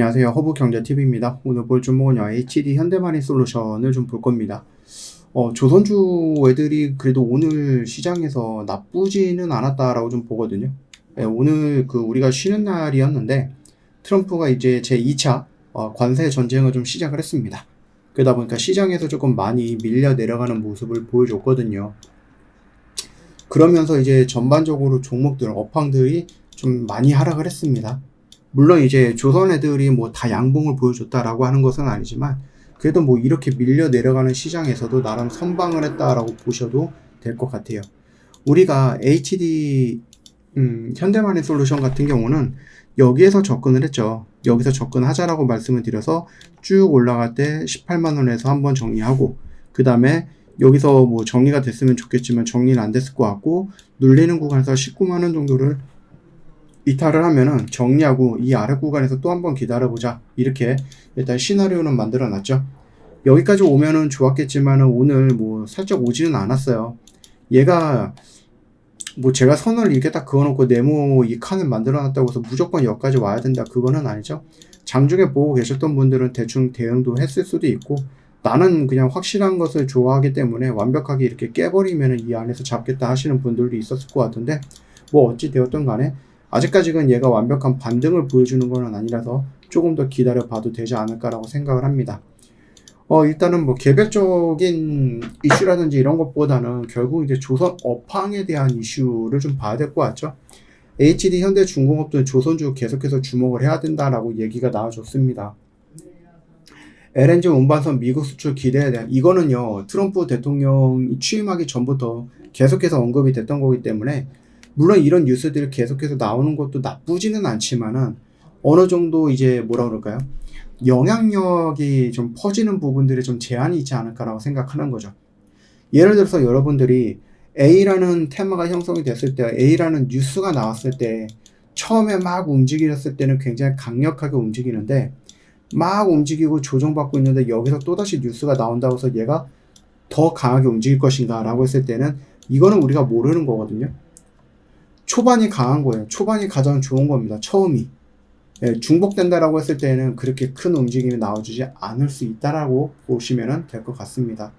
안녕하세요. 허브경제TV입니다. 오늘 볼 종목은요, HD 현대마린솔루션을 좀 볼 겁니다. 조선주 애들이 그래도 오늘 시장에서 나쁘지는 않았다라고 좀 보거든요. 오늘 우리가 쉬는 날이었는데, 트럼프가 이제 제2차 관세 전쟁을 좀 시작을 했습니다. 그러다 보니까 시장에서 조금 많이 밀려 내려가는 모습을 보여줬거든요. 그러면서 이제 전반적으로 종목들, 업황들이 좀 많이 하락을 했습니다. 물론 이제 조선 애들이 뭐 다 양봉을 보여줬다라고 하는 것은 아니지만 그래도 뭐 이렇게 밀려 내려가는 시장에서도 나름 선방을 했다라고 보셔도 될 것 같아요. 우리가 HD 현대마린솔루션 같은 경우는 여기에서 접근을 했죠. 여기서 접근하자라고 말씀을 드려서 쭉 올라갈 때 18만원에서 한번 정리하고, 그 다음에 여기서 뭐 정리가 됐으면 좋겠지만 정리는 안 됐을 것 같고, 눌리는 구간에서 19만원 정도를 이탈을 하면은 정리하고 이 아래 구간에서 또 한번 기다려보자, 이렇게 일단 시나리오는 만들어 놨죠. 여기까지 오면은 좋았겠지만은 오늘 뭐 살짝 오지는 않았어요. 얘가 뭐 제가 선을 이렇게 딱 그어놓고 네모 이 칸을 만들어 놨다고 해서 무조건 여기까지 와야 된다, 그거는 아니죠. 장중에 보고 계셨던 분들은 대충 대응도 했을 수도 있고, 나는 그냥 확실한 것을 좋아하기 때문에 완벽하게 이렇게 깨버리면은 이 안에서 잡겠다 하시는 분들도 있었을 것 같은데, 뭐 어찌 되었던 간에 아직까지는 얘가 완벽한 반등을 보여주는 건 아니라서 조금 더 기다려 봐도 되지 않을까라고 생각을 합니다. 일단은 뭐 개별적인 이슈라든지 이런 것보다는 결국 이제 조선 업황에 대한 이슈를 좀 봐야 될 것 같죠. HD 현대중공업도 조선주 계속해서 주목을 해야 된다라고 얘기가 나와줬습니다. LNG 운반선 미국 수출 기대에 대한, 이거는요 트럼프 대통령이 취임하기 전부터 계속해서 언급이 됐던 거기 때문에, 물론 이런 뉴스들이 계속해서 나오는 것도 나쁘지는 않지만은 어느 정도 이제 뭐라 그럴까요? 영향력이 좀 퍼지는 부분들이 좀 제한이 있지 않을까라고 생각하는 거죠. 예를 들어서 여러분들이 A라는 테마가 형성이 됐을 때, A라는 뉴스가 나왔을 때 처음에 막 움직였을 때는 굉장히 강력하게 움직이는데, 막 움직이고 조정받고 있는데 여기서 또다시 뉴스가 나온다고 해서 얘가 더 강하게 움직일 것인가 라고 했을 때는 이거는 우리가 모르는 거거든요. 초반이 강한 거예요. 초반이 가장 좋은 겁니다. 처음이. 중복된다라고 했을 때는 그렇게 큰 움직임이 나와주지 않을 수 있다라고 보시면 될 것 같습니다.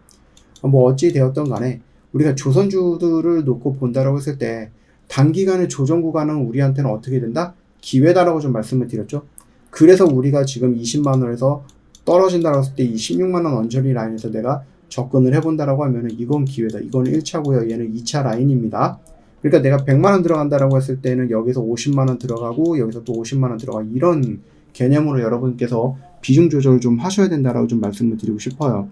뭐 어찌 되었던 간에 우리가 조선주들을 놓고 본다라고 했을 때 단기간의 조정 구간은 우리한테는 어떻게 된다? 기회다라고 좀 말씀을 드렸죠. 그래서 우리가 지금 20만원에서 떨어진다라고 했을 때 이 16만원 언저리 라인에서 내가 접근을 해본다라고 하면은 이건 기회다. 이건 1차고요. 얘는 2차 라인입니다. 그러니까 내가 100만원 들어간다라고 했을 때는 여기서 50만원 들어가고 여기서 또 50만원 들어가, 이런 개념으로 여러분께서 비중 조절을 좀 하셔야 된다라고 좀 말씀을 드리고 싶어요.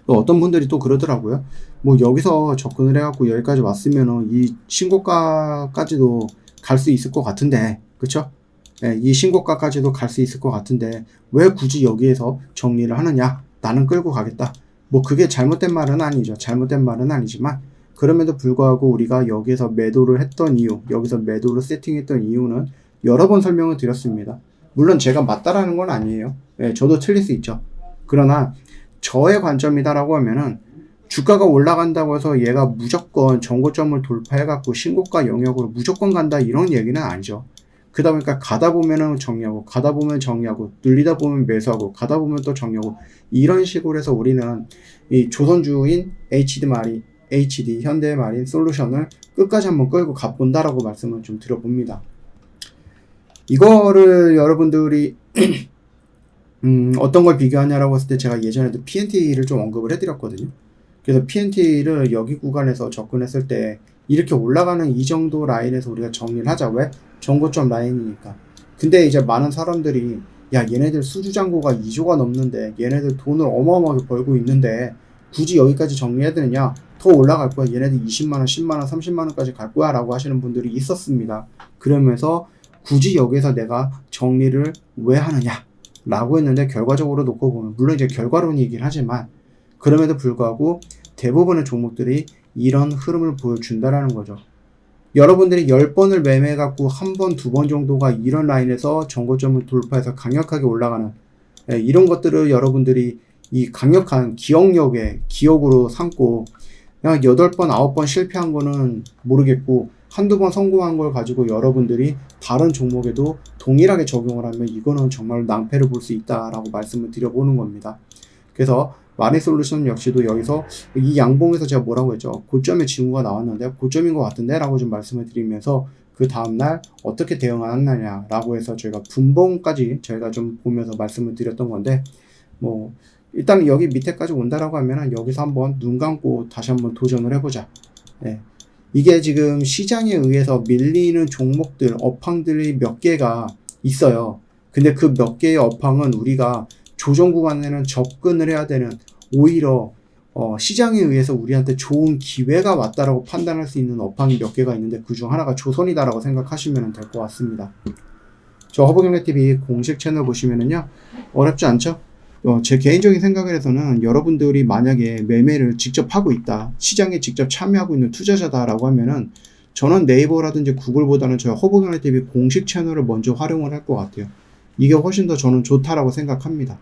또 어떤 분들이 또 그러더라고요. 뭐 여기서 접근을 해갖고 여기까지 왔으면은 이 신고가까지도 갈 수 있을 것 같은데, 그쵸? 이 신고가까지도 갈 수 있을 것 같은데 왜 굳이 여기에서 정리를 하느냐? 나는 끌고 가겠다. 뭐 그게 잘못된 말은 아니죠. 잘못된 말은 아니지만, 그럼에도 불구하고 우리가 여기에서 매도를 했던 이유, 여기서 매도를 세팅했던 이유는 여러 번 설명을 드렸습니다. 물론 제가 맞다라는 건 아니에요. 저도 틀릴 수 있죠. 그러나 저의 관점이다라고 하면은 주가가 올라간다고 해서 얘가 무조건 정고점을 돌파해갖고 신고가 영역으로 무조건 간다, 이런 얘기는 아니죠. 그러다 보니까 가다 보면은 정리하고, 가다 보면 정리하고, 눌리다 보면 매수하고, 가다 보면 또 정리하고, 이런 식으로 해서 우리는 이 조선주인 HD 현대마린 솔루션을 끝까지 한번 끌고 가본다라고 말씀을 좀 드려봅니다. 이거를 여러분들이 어떤 걸 비교하냐라고 했을 때 제가 예전에도 PNT를 좀 언급을 해드렸거든요. 그래서 PNT를 여기 구간에서 접근했을 때 이렇게 올라가는 이 정도 라인에서 우리가 정리를 하자. 왜? 정고점 라인이니까. 근데 이제 많은 사람들이 야, 얘네들 수주잔고가 2조가 넘는데 얘네들 돈을 어마어마하게 벌고 있는데 굳이 여기까지 정리해야 되느냐? 더 올라갈 거야. 얘네들 20만원, 10만원, 30만원까지 갈 거야 라고 하시는 분들이 있었습니다. 그러면서 굳이 여기서 내가 정리를 왜 하느냐 라고 했는데, 결과적으로 놓고 보면, 물론 이제 결과론이긴 하지만 그럼에도 불구하고 대부분의 종목들이 이런 흐름을 보여준다라는 거죠. 여러분들이 10번을 매매해갖고 한 번, 두 번 정도가 이런 라인에서 정고점을 돌파해서 강력하게 올라가는, 이런 것들을 여러분들이 이 강력한 기억력의 기억으로 삼고, 그냥 8번, 9번 실패한 거는 모르겠고 한두 번 성공한 걸 가지고 여러분들이 다른 종목에도 동일하게 적용을 하면 이거는 정말 낭패를 볼 수 있다라고 말씀을 드려보는 겁니다. 그래서 마니솔루션 역시도 여기서 이 양봉에서 제가 뭐라고 했죠? 고점의 징후가 나왔는데 고점인 것 같은데 라고 좀 말씀을 드리면서 그 다음날 어떻게 대응하느냐라고 해서 저희가 분봉까지 저희가 좀 보면서 말씀을 드렸던 건데, 뭐 일단 여기 밑에까지 온다라고 하면은 여기서 한번 눈 감고 다시 한번 도전을 해보자. 네. 이게 지금 시장에 의해서 밀리는 종목들, 업황들이 몇 개가 있어요. 근데 그 몇 개의 업황은 우리가 조정 구간에는 접근을 해야 되는, 오히려 시장에 의해서 우리한테 좋은 기회가 왔다라고 판단할 수 있는 업황이 몇 개가 있는데 그 중 하나가 조선이다라고 생각하시면 될 것 같습니다. 저 허브경제TV 공식 채널 보시면은요, 어렵지 않죠? 제 개인적인 생각에서는 여러분들이 만약에 매매를 직접 하고 있다, 시장에 직접 참여하고 있는 투자자다라고 하면은 저는 네이버라든지 구글보다는 저희 허브경제TV 공식 채널을 먼저 활용을 할 것 같아요. 이게 훨씬 더 저는 좋다라고 생각합니다.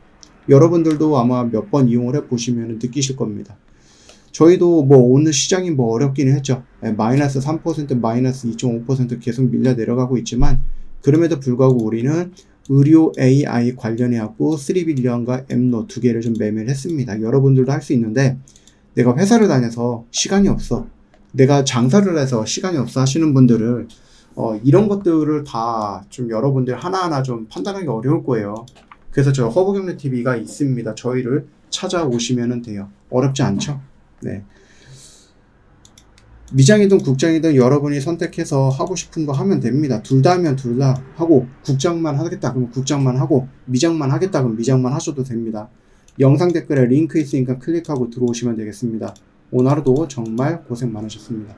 여러분들도 아마 몇 번 이용을 해보시면 느끼실 겁니다. 저희도 뭐 오늘 시장이 뭐 어렵기는 했죠. 마이너스 3%, 마이너스 2.5% 계속 밀려 내려가고 있지만, 그럼에도 불구하고 우리는 의료 AI 관련해갖고 3빌리언과 엠노 두 개를 좀 매매를 했습니다. 여러분들도 할 수 있는데, 내가 회사를 다녀서 시간이 없어, 내가 장사를 해서 시간이 없어 하시는 분들을 이런 것들을 다 좀 여러분들 하나하나 좀 판단하기 어려울 거예요. 그래서 저 허브경제TV가 있습니다. 저희를 찾아오시면 돼요. 어렵지 않죠? 네. 미장이든 국장이든 여러분이 선택해서 하고 싶은 거 하면 됩니다. 둘 다 하면 둘 다 하고, 국장만 하겠다 그러면 국장만 하고, 미장만 하겠다 그러면 미장만 하셔도 됩니다. 영상 댓글에 링크 있으니까 클릭하고 들어오시면 되겠습니다. 오늘 하루도 정말 고생 많으셨습니다.